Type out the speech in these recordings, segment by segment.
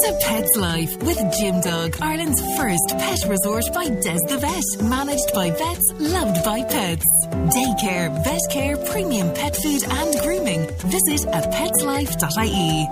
to Pet's Life with Gym Dog, Ireland's first pet resort by Des the Vet. Managed by vets, loved by pets. Daycare, vet care, premium pet food and grooming. Visit at petslife.ie.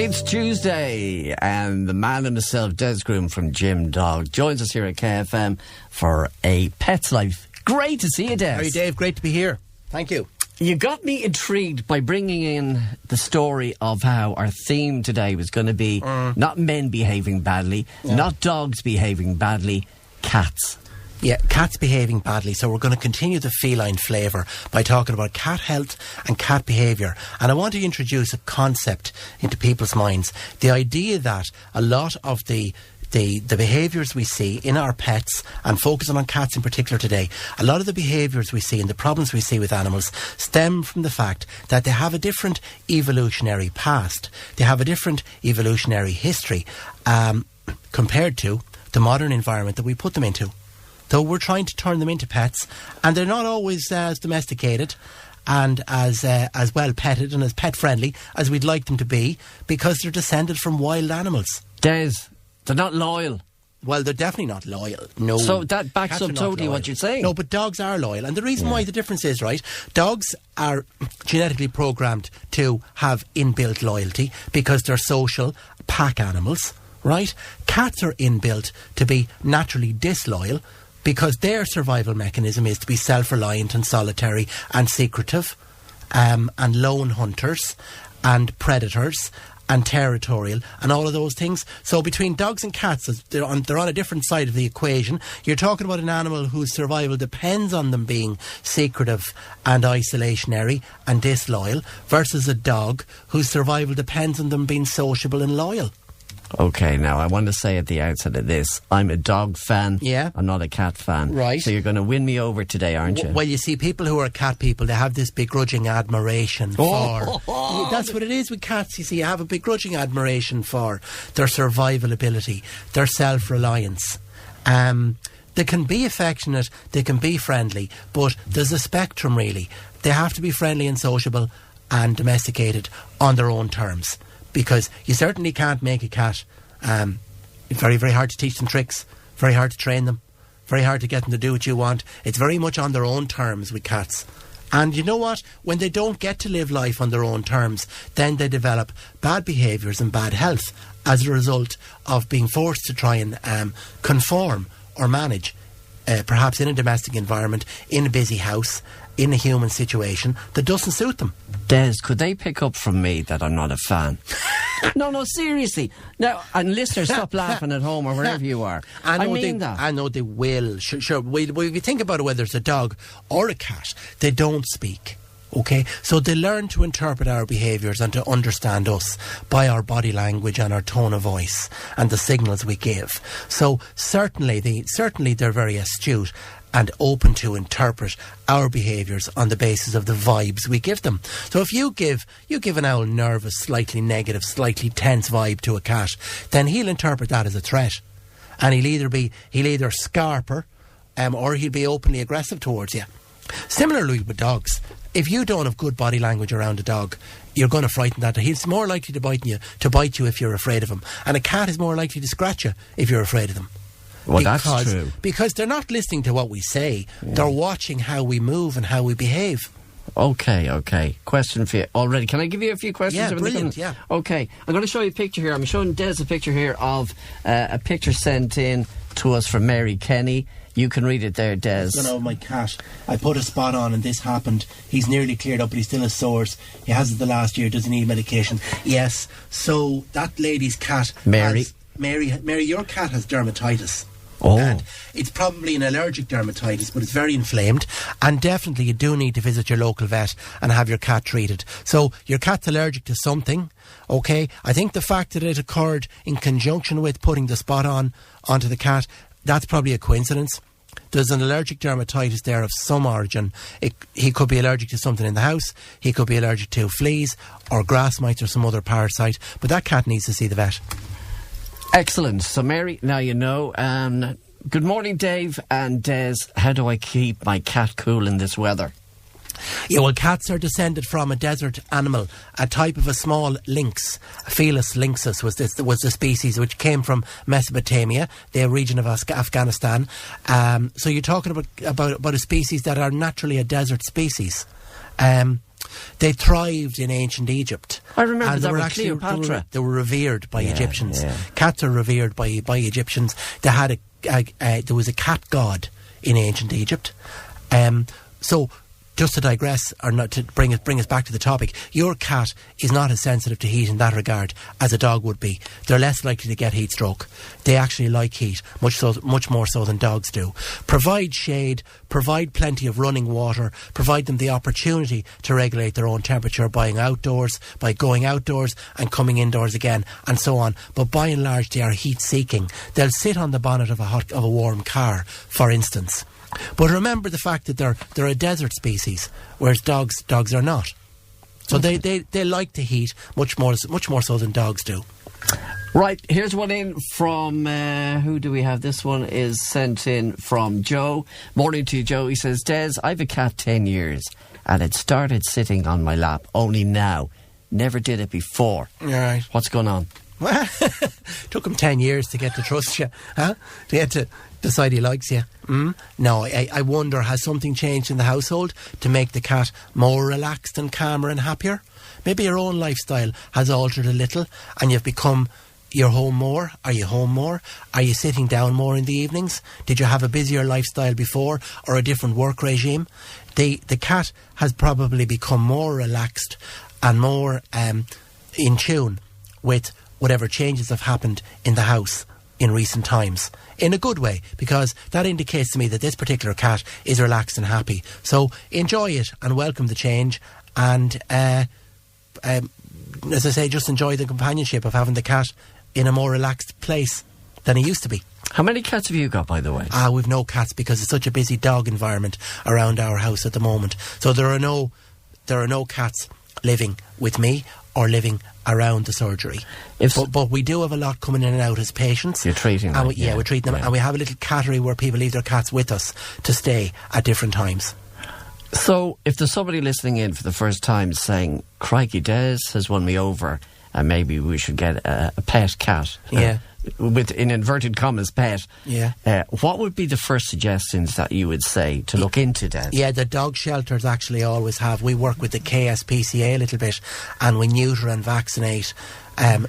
It's Tuesday, and the man himself, Des Groom from Gym Dog, joins us here at KFM for a Pet's Life. Great to see you, Des. How are you, Dave? Great to be here. Thank you. You got me intrigued by bringing in the story of how our theme today was going to be not men behaving badly, not dogs behaving badly, cats. Yeah, cats behaving badly. So we're going to continue the feline flavour by talking about cat health and cat behaviour. And I want to introduce a concept into people's minds. The idea that a lot of the behaviours we see in our pets, and focusing on cats in particular today, a lot of the behaviours we see and the problems we see with animals stem from the fact that they have a different evolutionary past. They have a different evolutionary history compared to the modern environment that we put them into. Though we're trying to turn them into pets, and they're not always as domesticated and as well petted and as pet friendly as we'd like them to be, because they're descended from wild animals. Des, they're not loyal. Well, they're definitely not loyal. No. So that backs up totally what you're saying. No, but dogs are loyal. And the reason why the difference is, right, dogs are genetically programmed to have inbuilt loyalty because they're social pack animals, right? Cats are inbuilt to be naturally disloyal because their survival mechanism is to be self-reliant and solitary and secretive, and lone hunters and predators and territorial and all of those things. So between dogs and cats, they're on a different side of the equation. You're talking about an animal whose survival depends on them being secretive and isolationary and disloyal, versus a dog whose survival depends on them being sociable and loyal. Okay, now I want to say at the outset of this, I'm a dog fan. Yeah. I'm not a cat fan. Right. So you're going to win me over today, aren't you? Well, you see, people who are cat people, they have this begrudging admiration for... That's what it is with cats, you see. You have a begrudging admiration for their survival ability, their self-reliance. They can be affectionate, they can be friendly, but there's a spectrum, really. They have to be friendly and sociable and domesticated on their own terms. Because you certainly can't make a cat. It's very, very hard to teach them tricks, very hard to train them, very hard to get them to do what you want. It's very much on their own terms with cats. And you know what? When they don't get to live life on their own terms, then they develop bad behaviours and bad health as a result of being forced to try and conform or manage, perhaps in a domestic environment, in a busy house, in a human situation that doesn't suit them. Des, could they pick up from me that I'm not a fan? No, seriously. Now, and listeners, stop laughing at home or wherever you are. I mean that. I know they will. Sure. If you think about it, whether it's a dog or a cat, they don't speak. Okay? So they learn to interpret our behaviours and to understand us by our body language and our tone of voice and the signals we give. So certainly they're very astute and open to interpret our behaviours on the basis of the vibes we give them. So if you give an owl nervous, slightly negative, slightly tense vibe to a cat, then he'll interpret that as a threat. And he'll either scarper or he'll be openly aggressive towards you. Similarly with dogs, if you don't have good body language around a dog, you're going to frighten that. He's more likely to bite you if you're afraid of him. And a cat is more likely to scratch you if you're afraid of them. Well, that's true. Because they're not listening to what we say. Yeah. They're watching how we move and how we behave. Okay. Question for you already. Can I give you a few questions? Yeah, brilliant, yeah. Okay. I'm going to show you a picture here. I'm showing Des a picture here of a picture sent in to us from Mary Kenny. You can read it there, Des. My cat. I put a spot on and this happened. He's nearly cleared up, but he still has sores. He has it the last year. Doesn't need medication. Yes. So that lady's cat... Mary, your cat has dermatitis. Oh. And it's probably an allergic dermatitis, but it's very inflamed, and definitely you do need to visit your local vet and have your cat treated. So your cat's allergic to something, okay? I think the fact that it occurred in conjunction with putting the spot onto the cat, that's probably a coincidence. There's an allergic dermatitis there of some origin. He could be allergic to something in the house, he could be allergic to fleas or grass mites or some other parasite, but that cat needs to see the vet. Excellent. So, Mary, now you know. Good morning, Dave and Des. How do I keep my cat cool in this weather? Yeah, well, cats are descended from a desert animal, a type of a small lynx. Felis lynxus was the species which came from Mesopotamia, the region of Afghanistan. So you're talking about a species that are naturally a desert species. They thrived in ancient Egypt. I remember and that with Cleopatra. They were revered by Egyptians. Yeah. Cats are revered by Egyptians. They had there was a cat god in ancient Egypt. So, just to digress, or not to bring us back to the topic, your cat is not as sensitive to heat in that regard as a dog would be. They're less likely to get heat stroke. They actually like heat, much more so than dogs do. Provide shade, provide plenty of running water, provide them the opportunity to regulate their own temperature by going outdoors and coming indoors again, and so on. But by and large, they are heat seeking. They'll sit on the bonnet of a warm car, for instance. But remember the fact that they're a desert species, whereas dogs are not. So they like the heat much more so than dogs do. Right, here's one in from, who do we have? This one is sent in from Joe. Morning to you, Joe. He says, Des, I've a cat 10 years and it started sitting on my lap only now. Never did it before. All right. What's going on? Took him 10 years to get to trust you, huh? To get to decide he likes you. No, I wonder, has something changed in the household to make the cat more relaxed and calmer and happier? Maybe your own lifestyle has altered a little and you've become... You're home more? Are you home more? Are you sitting down more in the evenings? Did you have a busier lifestyle before, or a different work regime? The cat has probably become more relaxed and more in tune with whatever changes have happened in the house in recent times, in a good way, because that indicates to me that this particular cat is relaxed and happy. So enjoy it and welcome the change, and as I say, just enjoy the companionship of having the cat in a more relaxed place than he used to be. How many cats have you got, by the way? We've no cats because it's such a busy dog environment around our house at the moment. So there are no cats living with me or living around the surgery. But we do have a lot coming in and out as patients. You're treating them? We're treating them. Yeah. And we have a little cattery where people leave their cats with us to stay at different times. So, if there's somebody listening in for the first time saying, crikey, Des has won me over, and maybe we should get a pet cat. Yeah. With, in inverted commas, pet. Yeah. What would be the first suggestions that you would say to look into, Des? Yeah, the dog shelters actually always have. We work with the KSPCA a little bit, and we neuter and vaccinate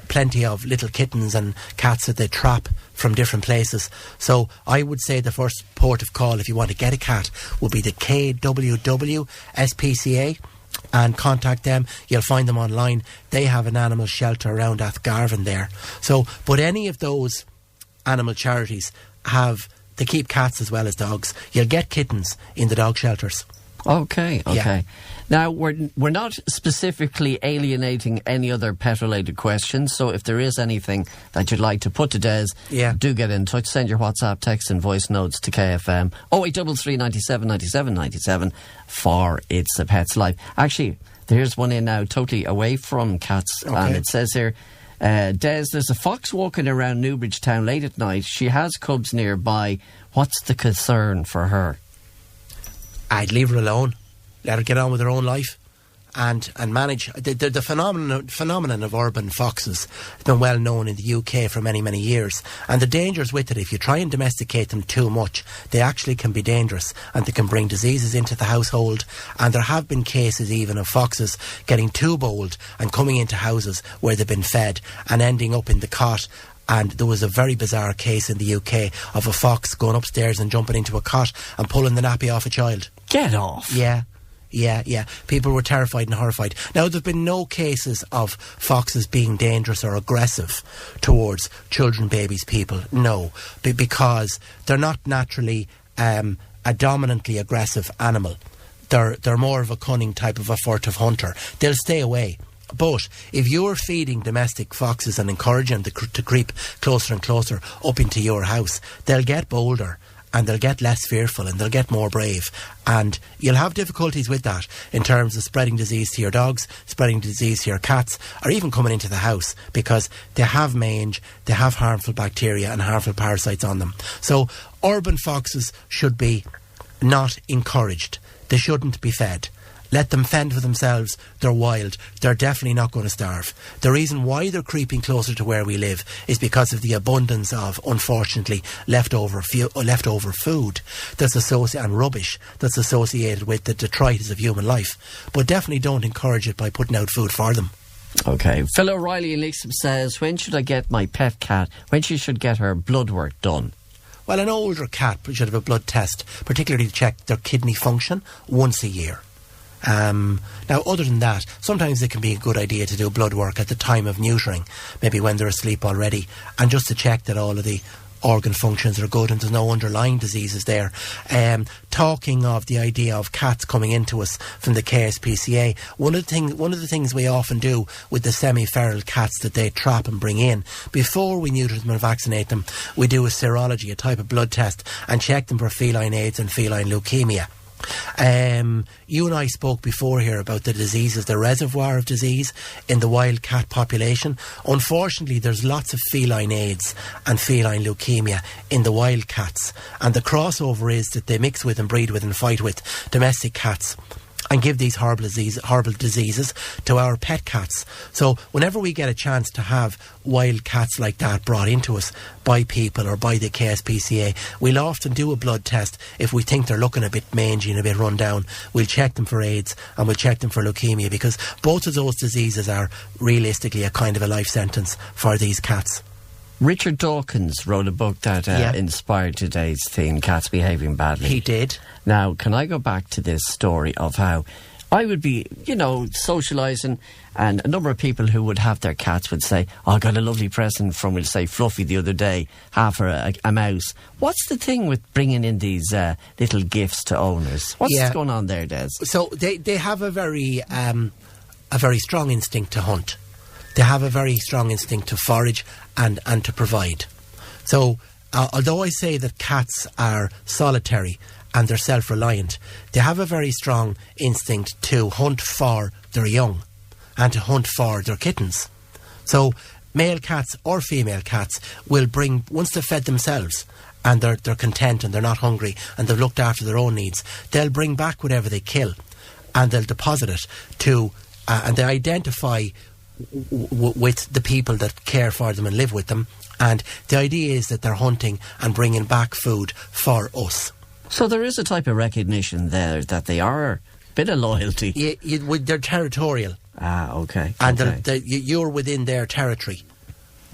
plenty of little kittens and cats that they trap from different places. So I would say the first port of call if you want to get a cat would be the KWW SPCA, and contact them. You'll find them online. They have an animal shelter around Athgarvan there. So, but any of those animal charities they keep cats as well as dogs. You'll get kittens in the dog shelters. Okay. Yeah. Now, we're not specifically alienating any other pet-related questions, so if there is anything that you'd like to put to Des, do get in touch. Send your WhatsApp, text and voice notes to KFM 0833 97 97 97 for It's a Pet's Life. Actually, there's one in now totally away from cats, and it says here, Des, there's a fox walking around Newbridge town late at night. She has cubs nearby. What's the concern for her? I'd leave her alone. Let her get on with her own life and manage. The phenomenon of urban foxes has been well known in the UK for many, many years. And the dangers with it, if you try and domesticate them too much, they actually can be dangerous and they can bring diseases into the household. And there have been cases even of foxes getting too bold and coming into houses where they've been fed and ending up in the cot. And there was a very bizarre case in the UK of a fox going upstairs and jumping into a cot and pulling the nappy off a child. Get off. Yeah. People were terrified and horrified. Now, there have been no cases of foxes being dangerous or aggressive towards children, babies, people. No, because they're not naturally a dominantly aggressive animal. They're more of a cunning type of a furtive hunter. They'll stay away. But if you're feeding domestic foxes and encouraging them to creep closer and closer up into your house, they'll get bolder and they'll get less fearful and they'll get more brave. And you'll have difficulties with that in terms of spreading disease to your dogs, spreading disease to your cats, or even coming into the house, because they have mange, they have harmful bacteria and harmful parasites on them. So urban foxes should be not encouraged. They shouldn't be fed. Let them fend for themselves. They're wild. They're definitely not going to starve. The reason why they're creeping closer to where we live is because of the abundance of, unfortunately, leftover food that's associated, and rubbish that's associated with the detritus of human life. But definitely don't encourage it by putting out food for them. Okay. Phil O'Reilly in Lixham says, when should I get my pet cat? When she should get her blood work done? Well, an older cat should have a blood test, particularly to check their kidney function, once a year. Now, other than that, sometimes it can be a good idea to do blood work at the time of neutering, maybe when they're asleep already, and just to check that all of the organ functions are good and there's no underlying diseases there. Talking of the idea of cats coming into us from the KSPCA, one of the things we often do with the semi-feral cats that they trap and bring in, before we neuter them and vaccinate them, we do a serology, a type of blood test, and check them for feline AIDS and feline leukemia. You and I spoke before here about the diseases, the reservoir of disease in the wild cat population. Unfortunately, there's lots of feline AIDS and feline leukemia in the wild cats, and the crossover is that they mix with and breed with and fight with domestic cats and give these horrible diseases to our pet cats. So whenever we get a chance to have wild cats like that brought into us by people or by the KSPCA, we'll often do a blood test. If we think they're looking a bit mangy and a bit run down, we'll check them for AIDS and we'll check them for leukemia, because both of those diseases are realistically a kind of a life sentence for these cats. Richard Dawkins wrote a book that inspired today's theme, Cats Behaving Badly. He did. Now, can I go back to this story of how I would be, socialising, and a number of people who would have their cats would say, oh, I got a lovely present from, we'll say, Fluffy the other day, half for a mouse. What's the thing with bringing in these little gifts to owners? What's going on there, Des? So they have a very strong instinct to hunt. They have a very strong instinct to forage and to provide. So, although I say that cats are solitary and they're self-reliant, they have a very strong instinct to hunt for their young and to hunt for their kittens. So, male cats or female cats will bring, once they've fed themselves and they're content and they're not hungry and they've looked after their own needs, they'll bring back whatever they kill and they'll deposit it to, and they identify with the people that care for them and live with them, and the idea is that they're hunting and bringing back food for us. So there is a type of recognition there that they are a bit of loyalty. They're territorial. Ah, okay. And you're within their territory.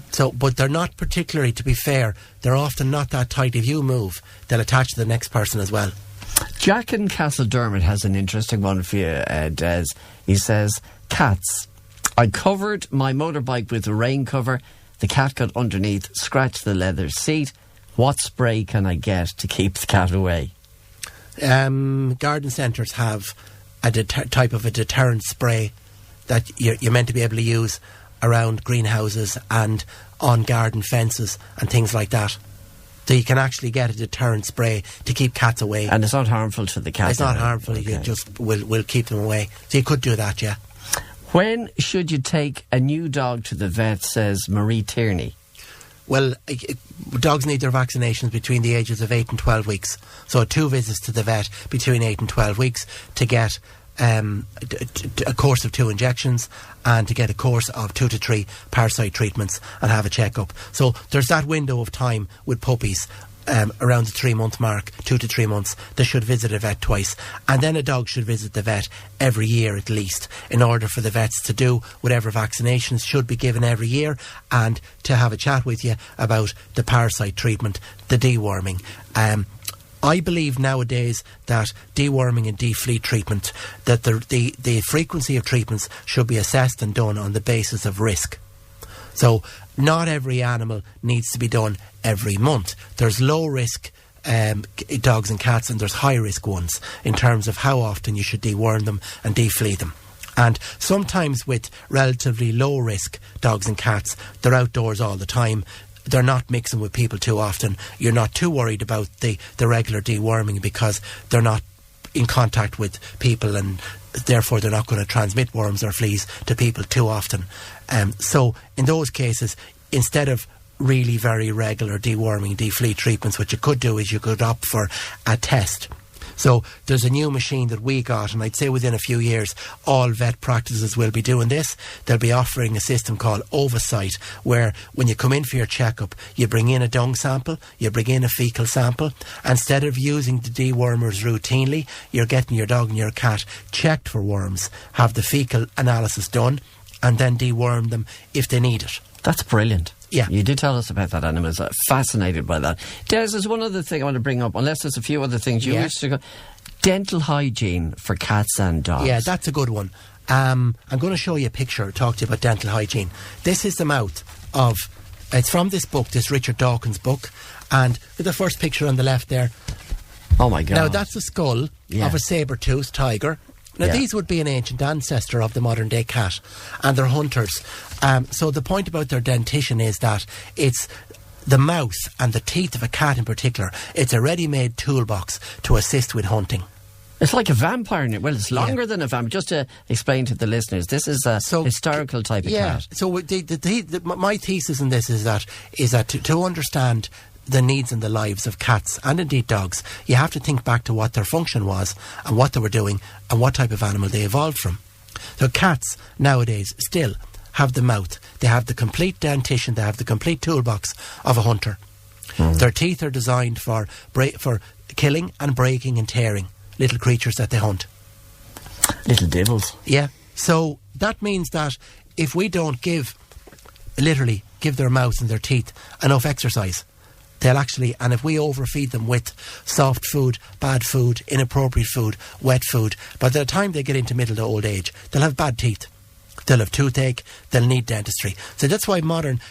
So, but they're not particularly, to be fair, they're often not that tight. If you move, they'll attach to the next person as well. Jack in Castledermot has an interesting one for you, Des. He says, cats. I covered my motorbike with a rain cover. The cat got underneath, scratched the leather seat. What spray can I get to keep the cat away? Garden centres have a type of a deterrent spray that you're meant to be able to use around greenhouses and on garden fences and things like that. So you can actually get a deterrent spray to keep cats away. And it's not harmful to the cat? It's not harmful. Okay. You just will keep them away. So you could do that, yeah. When should you take a new dog to the vet, says Marie Tierney? Well, dogs need their vaccinations between the ages of 8 and 12 weeks. So 2 visits to the vet between 8 and 12 weeks to get a course of 2 injections and to get a course of 2 to 3 parasite treatments and have a check-up. So there's that window of time with puppies. Around the 3-month mark, 2 to 3 months, they should visit a vet twice, and then a dog should visit the vet every year at least, in order for the vets to do whatever vaccinations should be given every year, and to have a chat with you about the parasite treatment, the deworming. I believe nowadays that deworming and defleet treatment, that the frequency of treatments should be assessed and done on the basis of risk. So not every animal needs to be done every month. There's low risk dogs and cats, and there's high risk ones in terms of how often you should deworm them and defleet them. And sometimes with relatively low risk dogs and cats, they're outdoors all the time. They're not mixing with people too often. You're not too worried about the regular deworming because they're not in contact with people, and therefore they're not going to transmit worms or fleas to people too often. So in those cases, instead of really very regular deworming, defleet treatments, what you could do is you could opt for a test So there's a new machine that we got, and I'd say within a few years all vet practices will be doing this. They'll be offering a system called Oversight, where when you come in for your checkup, you bring in a dung sample, you bring in a fecal sample. Instead of using the dewormers routinely, you're getting your dog and your cat checked for worms, have the fecal analysis done, and then deworm them if they need it. That's brilliant. Yeah. You did tell us about that, and I was fascinated by that. Des, there's one other thing I want to bring up, unless there's a few other things you wish to go. Dental hygiene for cats and dogs. Yeah, that's a good one. I'm going to show you a picture, talk to you about dental hygiene. This is the mouth of, it's from this book, this Richard Dawkins book, and with the first picture on the left there. Oh my God. Now that's the skull of a saber-toothed tiger. Now these would be an ancient ancestor of the modern day cat, and they're hunters. So the point about their dentition is that it's the mouth and the teeth of a cat in particular. It's a ready-made toolbox to assist with hunting. It's like a vampire. Well, it's longer than a vampire. Just to explain to the listeners, this is a historical type of cat. So my thesis in this is that to understand the needs and the lives of cats and indeed dogs, you have to think back to what their function was and what they were doing and what type of animal they evolved from. So cats nowadays still have the mouth, they have the complete dentition, they have the complete toolbox of a hunter. Their teeth are designed for killing and breaking and tearing little creatures that they hunt. Little devils. Yeah. So that means that if we don't give their mouths and their teeth enough exercise, they'll actually, and if we overfeed them with soft food, bad food, inappropriate food, wet food, by the time they get into middle to old age, they'll have bad teeth. They'll have toothache, they'll need dentistry. So that's why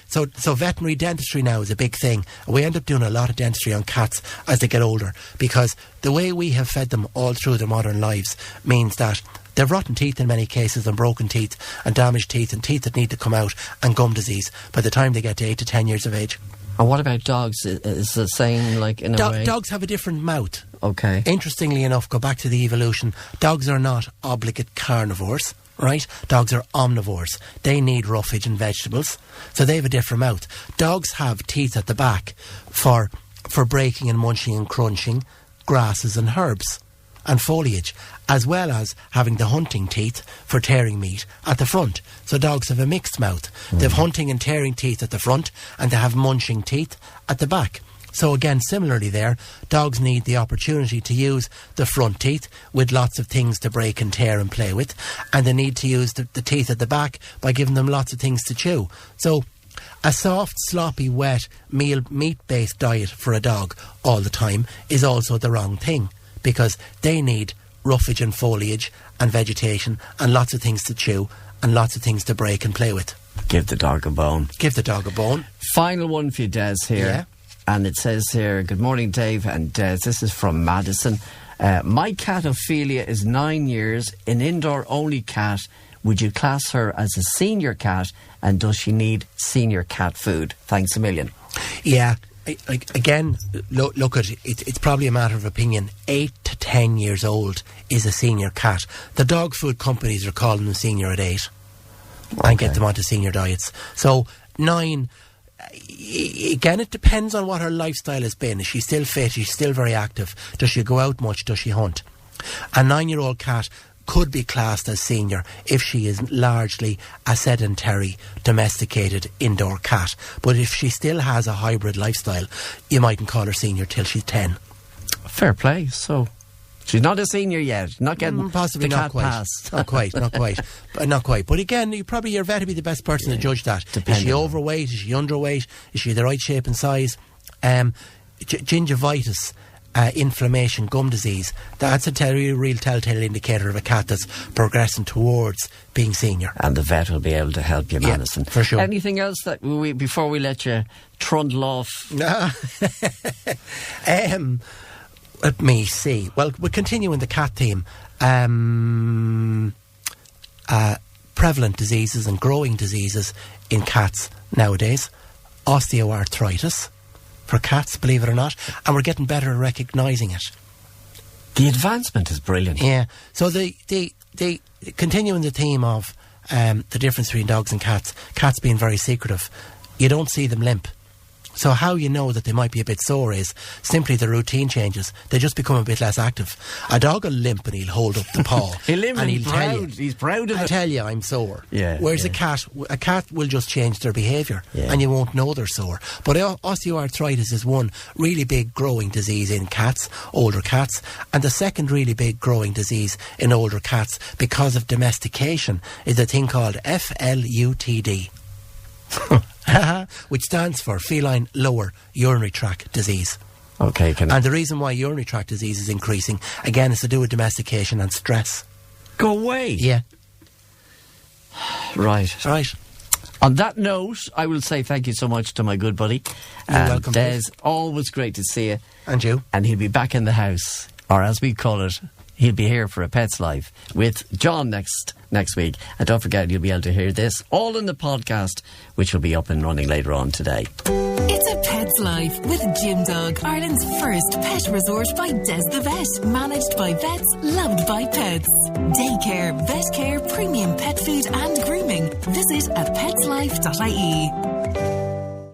so veterinary dentistry now is a big thing. We end up doing a lot of dentistry on cats as they get older, because the way we have fed them all through their modern lives means that they've rotten teeth in many cases, and broken teeth, and damaged teeth, and teeth that need to come out, and gum disease by the time they get to 8 to 10 years of age. And what about dogs? Is the same, like, in a way? Dogs have a different mouth. Okay. Interestingly enough, go back to the evolution, dogs are not obligate carnivores, right? Dogs are omnivores. They need roughage and vegetables, so they have a different mouth. Dogs have teeth at the back for breaking and munching and crunching grasses and herbs and foliage, as well as having the hunting teeth for tearing meat at the front. So dogs have a mixed mouth. They have hunting and tearing teeth at the front, and they have munching teeth at the back. So again, similarly there, dogs need the opportunity to use the front teeth with lots of things to break and tear and play with, and they need to use the teeth at the back by giving them lots of things to chew. So a soft, sloppy, wet, meat-based diet for a dog all the time is also the wrong thing, because they need roughage and foliage and vegetation and lots of things to chew and lots of things to break and play with. Give the dog a bone. Give the dog a bone. Final one for you, Des, here. Yeah. And it says here, good morning, Dave and Des. This is from Madison. My cat Ophelia is 9 years, an indoor-only cat. Would you class her as a senior cat, and does she need senior cat food? Thanks a million. Yeah. Again, look at it. It's probably a matter of opinion. 8 to 10 years old is a senior cat. The dog food companies are calling them senior at 8 and get them onto senior diets. So 9, again, it depends on what her lifestyle has been. Is she still fit? Is she still very active? Does she go out much? Does she hunt? A 9-year-old cat could be classed as senior if she is largely a sedentary, domesticated indoor cat. But if she still has a hybrid lifestyle, you mightn't call her senior till she's 10. Fair play. So she's not a senior yet. Not getting possibly the not cat quite. pass. Not quite. But again, your vet would be the best person to judge that. Depending. Is she overweight? Is she underweight? Is she the right shape and size? Gingivitis, inflammation, gum disease, that's a real telltale indicator of a cat that's progressing towards being senior. And the vet will be able to help you, Madison. Yeah, for sure. Anything else that before we let you trundle off? Let me see. Well, we're continuing the cat theme. Prevalent diseases and growing diseases in cats nowadays. Osteoarthritis for cats, believe it or not, and we're getting better at recognising it. The advancement is brilliant. Yeah. So the continuing the theme of the difference between dogs and cats being very secretive, you don't see them limp. So how you know that they might be a bit sore is simply the routine changes. They just become a bit less active. A dog will limp and he'll hold up the paw. He'll limp and he'll tell you, he's proud of it. I'll tell you I'm sore. Yeah, Whereas a cat will just change their behaviour and you won't know they're sore. But osteoarthritis is one really big growing disease in cats, older cats, and the second really big growing disease in older cats because of domestication is a thing called FLUTD. Which stands for feline lower urinary tract disease. Okay, and the reason why urinary tract disease is increasing, again, is to do with domestication and stress. Go away. Yeah. Right. On that note, I will say thank you so much to my good buddy. You're welcome. Des, always great to see you. And you. And he'll be back in the house, or as we call it, he'll be here for A Pet's Life with John next week. And don't forget, you'll be able to hear this all in the podcast, which will be up and running later on today. It's A Pet's Life with Jim Dog, Ireland's first pet resort by Des the Vet. Managed by vets, loved by pets. Daycare, vet care, premium pet food and grooming. Visit at petslife.ie.